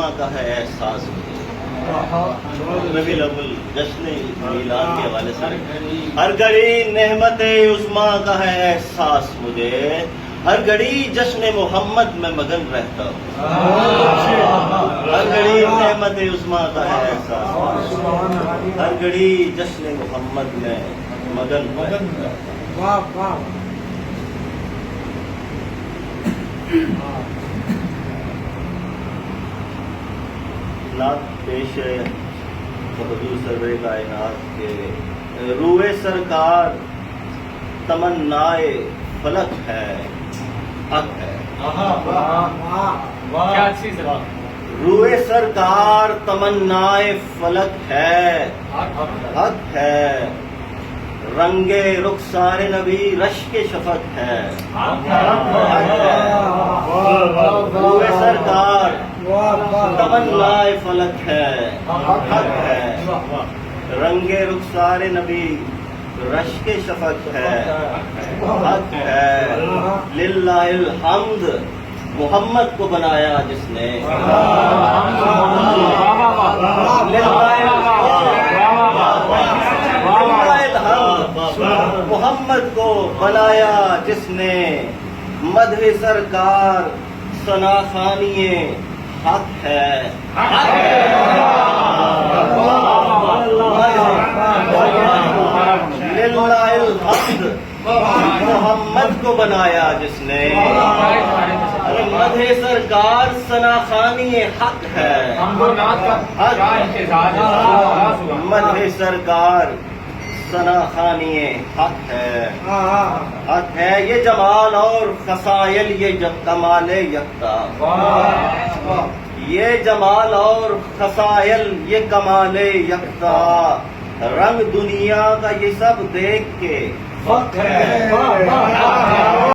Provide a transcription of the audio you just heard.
عثمان کا ہے احساس مجھے. ربیع الاول جشن میلاد کے حوالے سے. ہر گھڑی نعمت عثمان کا ہے احساس مجھے، ہر گھڑی جشن محمد میں مگن رہتا ہوں. ہر گھڑی نعمت عثمان کا ہے احساس، ہر گھڑی جشن محمد میں مگن رہتا ہوں. نعت پیش ہے حضور سرور کائنات کے. روئے سرکار تمنائے فلک ہے، حق ہے. روئے سرکار تمنائے فلک ہے، حق ہے. رنگے رخسار نبی رشک شفق ہے، روئے سرکار تمنائے فلک ہے، حق ہے. رنگے رخسار نبی رشک شفق ہے، حق ہے. للہ الحمد محمد کو بنایا جس نے، محمد کو بنایا جس نے. مدح سرکار ثنا خوانی حق ہے، للہ الحمد محمد کو بنایا جس نے. مدح سرکار ثنا خوانی حق ہے، مدح سرکار ثنا خوانی حق ہے، حق ہے. یہ جمال اور خصائل یہ کمال یکتا، یہ جمال اور خصائل یہ کمال یکتا. رنگ دنیا کا یہ سب دیکھ کے فخر ہے،